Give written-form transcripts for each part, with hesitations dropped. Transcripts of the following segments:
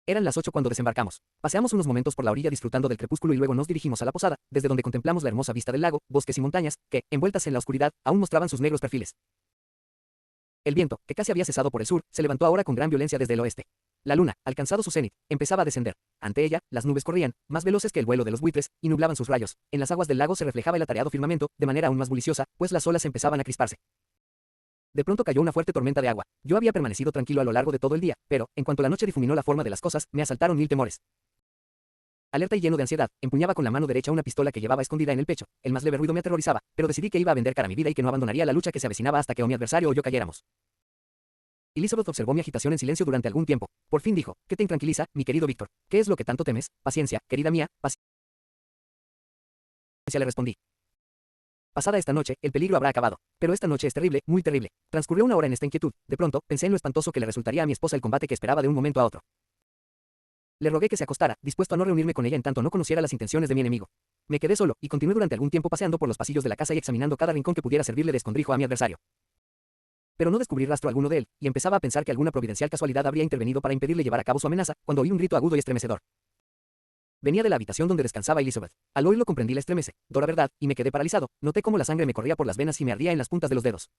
Eran las 8 cuando desembarcamos. Paseamos unos momentos por la orilla disfrutando del crepúsculo y luego nos dirigimos a la posada, desde donde contemplamos la hermosa vista del lago, bosques y montañas, que, envueltas en la oscuridad, aún mostraban sus negros perfiles. El viento, que casi había cesado por el sur, se levantó ahora con gran violencia desde el oeste. La luna, alcanzado su cenit, empezaba a descender. Ante ella, las nubes corrían, más veloces que el vuelo de los buitres, y nublaban sus rayos. En las aguas del lago se reflejaba el atareado firmamento, de manera aún más bulliciosa, pues las olas empezaban a crisparse. De pronto cayó una fuerte tormenta de agua. Yo había permanecido tranquilo a lo largo de todo el día, pero, en cuanto la noche difuminó la forma de las cosas, me asaltaron mil temores. Alerta y lleno de ansiedad, empuñaba con la mano derecha una pistola que llevaba escondida en el pecho. El más leve ruido me aterrorizaba, pero decidí que iba a vender cara a mi vida y que no abandonaría la lucha que se avecinaba hasta que o mi adversario o yo cayéramos. Elizabeth observó mi agitación en silencio durante algún tiempo. Por fin dijo: ¿Qué te intranquiliza, mi querido Víctor? ¿Qué es lo que tanto temes? Paciencia, querida mía, paciencia, le respondí. Pasada esta noche, el peligro habrá acabado. Pero esta noche es terrible, muy terrible. Transcurrió una hora en esta inquietud. De pronto, pensé en lo espantoso que le resultaría a mi esposa el combate que esperaba de un momento a otro. Le rogué que se acostara, dispuesto a no reunirme con ella en tanto no conociera las intenciones de mi enemigo. Me quedé solo, y continué durante algún tiempo paseando por los pasillos de la casa y examinando cada rincón que pudiera servirle de escondrijo a mi adversario. Pero no descubrí rastro alguno de él, y empezaba a pensar que alguna providencial casualidad habría intervenido para impedirle llevar a cabo su amenaza, cuando oí un grito agudo y estremecedor. Venía de la habitación donde descansaba Elizabeth. Al oírlo comprendí la estremece, dura verdad, y me quedé paralizado. Noté cómo la sangre me corría por las venas y me ardía en las puntas de los dedos.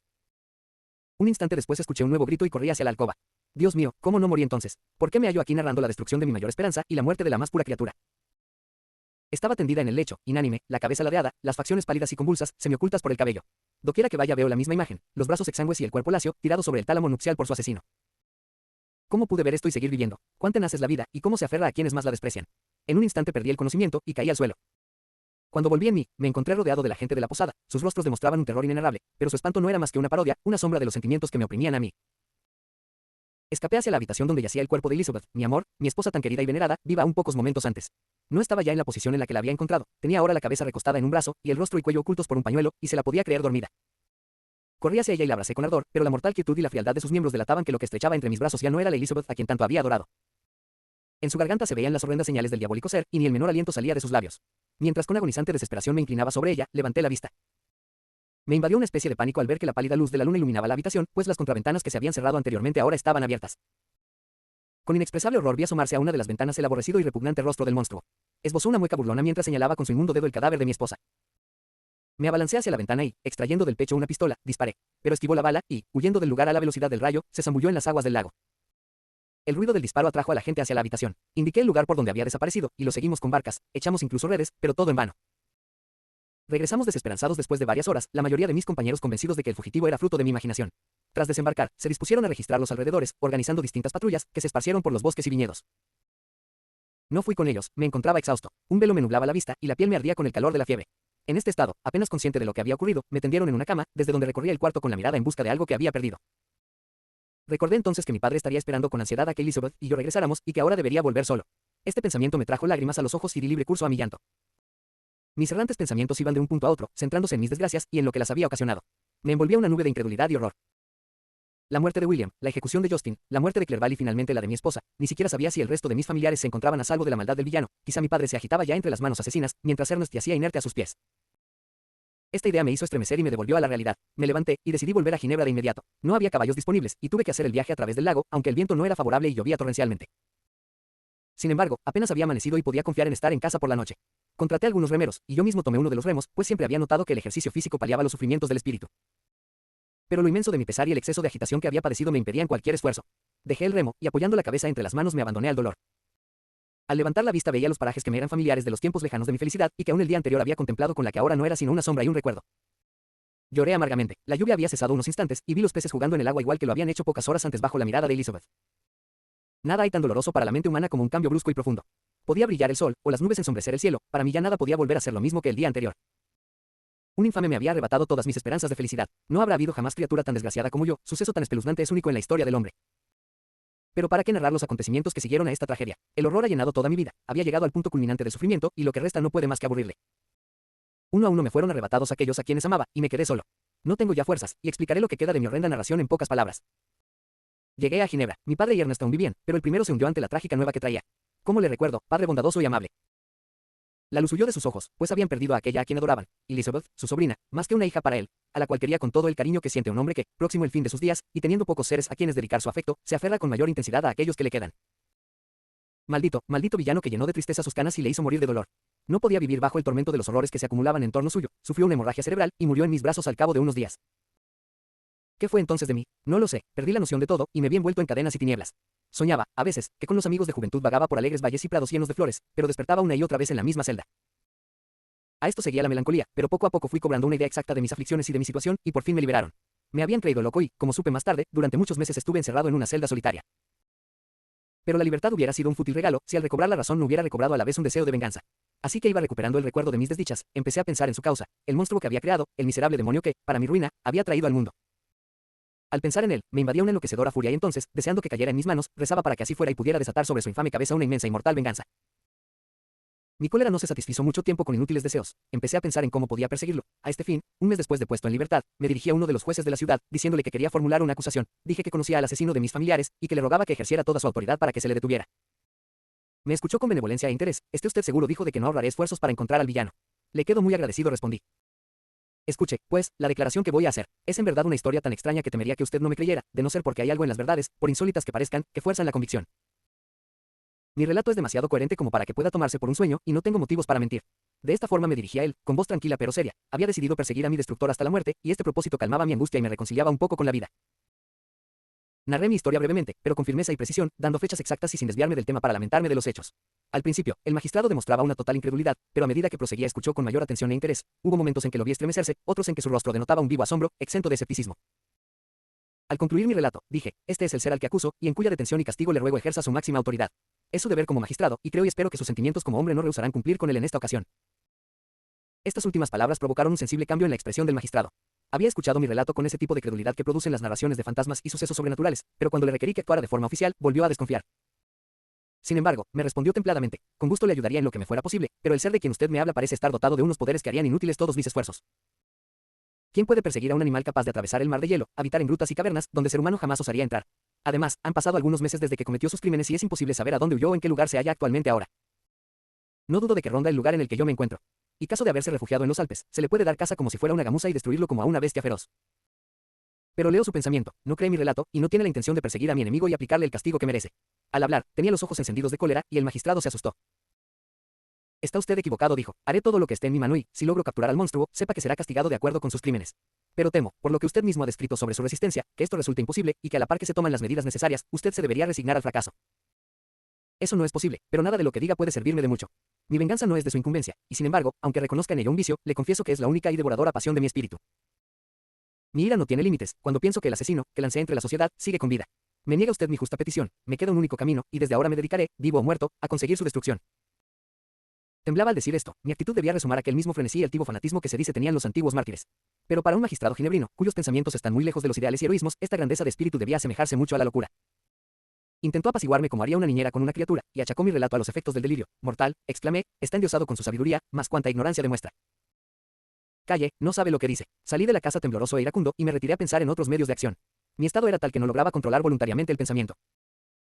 Un instante después escuché un nuevo grito y corrí hacia la alcoba. Dios mío, ¿cómo no morí entonces? ¿Por qué me hallo aquí narrando la destrucción de mi mayor esperanza y la muerte de la más pura criatura? Estaba tendida en el lecho, inánime, la cabeza ladeada, las facciones pálidas y convulsas, semiocultas por el cabello. Doquiera que vaya veo la misma imagen, los brazos exangües y el cuerpo lacio, tirado sobre el tálamo nupcial por su asesino. ¿Cómo pude ver esto y seguir viviendo? ¿Cuán tenaz es la vida, y cómo se aferra a quienes más la desprecian? En un instante perdí el conocimiento, y caí al suelo. Cuando volví en mí, me encontré rodeado de la gente de la posada. Sus rostros demostraban un terror inenarrable, pero su espanto no era más que una parodia, una sombra de los sentimientos que me oprimían a mí. Escapé hacia la habitación donde yacía el cuerpo de Elizabeth, mi amor, mi esposa tan querida y venerada, viva aún pocos momentos antes. No estaba ya en la posición en la que la había encontrado, tenía ahora la cabeza recostada en un brazo, y el rostro y cuello ocultos por un pañuelo, y se la podía creer dormida. Corrí hacia ella y la abracé con ardor, pero la mortal quietud y la frialdad de sus miembros delataban que lo que estrechaba entre mis brazos ya no era la Elizabeth a quien tanto había adorado. En su garganta se veían las horrendas señales del diabólico ser, y ni el menor aliento salía de sus labios. Mientras con agonizante desesperación me inclinaba sobre ella, levanté la vista. Me invadió una especie de pánico al ver que la pálida luz de la luna iluminaba la habitación, pues las contraventanas que se habían cerrado anteriormente ahora estaban abiertas. Con inexpresable horror vi asomarse a una de las ventanas el aborrecido y repugnante rostro del monstruo. Esbozó una mueca burlona mientras señalaba con su inmundo dedo el cadáver de mi esposa. Me abalancé hacia la ventana y, extrayendo del pecho una pistola, disparé. Pero esquivó la bala y, huyendo del lugar a la velocidad del rayo, se zambulló en las aguas del lago. El ruido del disparo atrajo a la gente hacia la habitación. Indiqué el lugar por donde había desaparecido, y lo seguimos con barcas. Echamos incluso redes, pero todo en vano. Regresamos desesperanzados después de varias horas, la mayoría de mis compañeros convencidos de que el fugitivo era fruto de mi imaginación. Tras desembarcar, se dispusieron a registrar los alrededores, organizando distintas patrullas, que se esparcieron por los bosques y viñedos. No fui con ellos, me encontraba exhausto. Un velo me nublaba la vista, y la piel me ardía con el calor de la fiebre. En este estado, apenas consciente de lo que había ocurrido, me tendieron en una cama, desde donde recorría el cuarto con la mirada en busca de algo que había perdido. Recordé entonces que mi padre estaría esperando con ansiedad a que Elizabeth y yo regresáramos, y que ahora debería volver solo. Este pensamiento me trajo lágrimas a los ojos y di libre curso a mi llanto. Mis errantes pensamientos iban de un punto a otro, centrándose en mis desgracias y en lo que las había ocasionado. Me envolvía una nube de incredulidad y horror. La muerte de William, la ejecución de Justin, la muerte de Clerval y finalmente la de mi esposa. Ni siquiera sabía si el resto de mis familiares se encontraban a salvo de la maldad del villano. Quizá mi padre se agitaba ya entre las manos asesinas, mientras Ernest yacía inerte a sus pies. Esta idea me hizo estremecer y me devolvió a la realidad. Me levanté y decidí volver a Ginebra de inmediato. No había caballos disponibles, y tuve que hacer el viaje a través del lago, aunque el viento no era favorable y llovía torrencialmente. Sin embargo, apenas había amanecido y podía confiar en estar en casa por la noche. Contraté algunos remeros, y yo mismo tomé uno de los remos, pues siempre había notado que el ejercicio físico paliaba los sufrimientos del espíritu. Pero lo inmenso de mi pesar y el exceso de agitación que había padecido me impedían cualquier esfuerzo. Dejé el remo, y apoyando la cabeza entre las manos me abandoné al dolor. Al levantar la vista veía los parajes que me eran familiares de los tiempos lejanos de mi felicidad, y que aún el día anterior había contemplado con la que ahora no era sino una sombra y un recuerdo. Lloré amargamente. La lluvia había cesado unos instantes, y vi los peces jugando en el agua igual que lo habían hecho pocas horas antes bajo la mirada de Elizabeth. Nada hay tan doloroso para la mente humana como un cambio brusco y profundo. Podía brillar el sol, o las nubes ensombrecer el cielo, para mí ya nada podía volver a ser lo mismo que el día anterior. Un infame me había arrebatado todas mis esperanzas de felicidad. No habrá habido jamás criatura tan desgraciada como yo, suceso tan espeluznante es único en la historia del hombre. Pero ¿para qué narrar los acontecimientos que siguieron a esta tragedia? El horror ha llenado toda mi vida, había llegado al punto culminante del sufrimiento, y lo que resta no puede más que aburrirle. Uno a uno me fueron arrebatados aquellos a quienes amaba, y me quedé solo. No tengo ya fuerzas, y explicaré lo que queda de mi horrenda narración en pocas palabras. Llegué a Ginebra. Mi padre y Ernest aún vivían, pero el primero se hundió ante la trágica nueva que traía. ¿Cómo le recuerdo, padre bondadoso y amable? La luz huyó de sus ojos, pues habían perdido a aquella a quien adoraban, Elizabeth, su sobrina, más que una hija para él, a la cual quería con todo el cariño que siente un hombre que, próximo el fin de sus días, y teniendo pocos seres a quienes dedicar su afecto, se aferra con mayor intensidad a aquellos que le quedan. Maldito, maldito villano que llenó de tristeza sus canas y le hizo morir de dolor. No podía vivir bajo el tormento de los horrores que se acumulaban en torno suyo, sufrió una hemorragia cerebral y murió en mis brazos al cabo de unos días. ¿Qué fue entonces de mí? No lo sé, perdí la noción de todo y me vi envuelto en cadenas y tinieblas. Soñaba, a veces, que con los amigos de juventud vagaba por alegres valles y prados llenos de flores, pero despertaba una y otra vez en la misma celda. A esto seguía la melancolía, pero poco a poco fui cobrando una idea exacta de mis aflicciones y de mi situación, y por fin me liberaron. Me habían creído loco y, como supe más tarde, durante muchos meses estuve encerrado en una celda solitaria. Pero la libertad hubiera sido un fútil regalo, si al recobrar la razón no hubiera recobrado a la vez un deseo de venganza. Así que iba recuperando el recuerdo de mis desdichas, empecé a pensar en su causa, el monstruo que había creado, el miserable demonio que, para mi ruina, había traído al mundo. Al pensar en él, me invadía una enloquecedora furia y entonces, deseando que cayera en mis manos, rezaba para que así fuera y pudiera desatar sobre su infame cabeza una inmensa y mortal venganza. Mi cólera no se satisfizo mucho tiempo con inútiles deseos. Empecé a pensar en cómo podía perseguirlo. A este fin, un mes después de puesto en libertad, me dirigí a uno de los jueces de la ciudad, diciéndole que quería formular una acusación. Dije que conocía al asesino de mis familiares y que le rogaba que ejerciera toda su autoridad para que se le detuviera. Me escuchó con benevolencia e interés. Esté usted seguro, dijo, de que no ahorraré esfuerzos para encontrar al villano. Le quedo muy agradecido, respondí. Escuche, pues, la declaración que voy a hacer. Es en verdad una historia tan extraña que temería que usted no me creyera, de no ser porque hay algo en las verdades, por insólitas que parezcan, que fuerzan la convicción. Mi relato es demasiado coherente como para que pueda tomarse por un sueño, y no tengo motivos para mentir. De esta forma me dirigí a él, con voz tranquila pero seria. Había decidido perseguir a mi destructor hasta la muerte, y este propósito calmaba mi angustia y me reconciliaba un poco con la vida. Narré mi historia brevemente, pero con firmeza y precisión, dando fechas exactas y sin desviarme del tema para lamentarme de los hechos. Al principio, el magistrado demostraba una total incredulidad, pero a medida que proseguía escuchó con mayor atención e interés. Hubo momentos en que lo vi estremecerse, otros en que su rostro denotaba un vivo asombro, exento de escepticismo. Al concluir mi relato, dije, este es el ser al que acuso, y en cuya detención y castigo le ruego ejerza su máxima autoridad. Es su deber como magistrado, y creo y espero que sus sentimientos como hombre no rehusarán cumplir con él en esta ocasión. Estas últimas palabras provocaron un sensible cambio en la expresión del magistrado. Había escuchado mi relato con ese tipo de credulidad que producen las narraciones de fantasmas y sucesos sobrenaturales, pero cuando le requerí que actuara de forma oficial, volvió a desconfiar. Sin embargo, me respondió templadamente, con gusto le ayudaría en lo que me fuera posible, pero el ser de quien usted me habla parece estar dotado de unos poderes que harían inútiles todos mis esfuerzos. ¿Quién puede perseguir a un animal capaz de atravesar el mar de hielo, habitar en grutas y cavernas, donde ser humano jamás osaría entrar? Además, han pasado algunos meses desde que cometió sus crímenes y es imposible saber a dónde huyó o en qué lugar se halla actualmente ahora. No dudo de que ronda el lugar en el que yo me encuentro. Y caso de haberse refugiado en los Alpes, se le puede dar caza como si fuera una gamuza y destruirlo como a una bestia feroz. Pero leo su pensamiento, no cree mi relato, y no tiene la intención de perseguir a mi enemigo y aplicarle el castigo que merece. Al hablar, tenía los ojos encendidos de cólera, y el magistrado se asustó. Está usted equivocado, dijo. Haré todo lo que esté en mi mano y, si logro capturar al monstruo, sepa que será castigado de acuerdo con sus crímenes. Pero temo, por lo que usted mismo ha descrito sobre su resistencia, que esto resulte imposible, y que a la par que se toman las medidas necesarias, usted se debería resignar al fracaso. Eso no es posible, pero nada de lo que diga puede servirme de mucho. Mi venganza no es de su incumbencia, y sin embargo, aunque reconozca en ella un vicio, le confieso que es la única y devoradora pasión de mi espíritu. Mi ira no tiene límites, cuando pienso que el asesino, que lancé entre la sociedad, sigue con vida. Me niega usted mi justa petición, me queda un único camino, y desde ahora me dedicaré, vivo o muerto, a conseguir su destrucción. Temblaba al decir esto, mi actitud debía resumar aquel mismo frenesí y altivo fanatismo que se dice tenían los antiguos mártires. Pero para un magistrado ginebrino, cuyos pensamientos están muy lejos de los ideales y heroísmos, esta grandeza de espíritu debía asemejarse mucho a la locura. Intentó apaciguarme como haría una niñera con una criatura, y achacó mi relato a los efectos del delirio. Mortal, exclamé, está endiosado con su sabiduría, mas cuánta ignorancia demuestra. Calle, no sabe lo que dice. Salí de la casa tembloroso e iracundo, y me retiré a pensar en otros medios de acción. Mi estado era tal que no lograba controlar voluntariamente el pensamiento.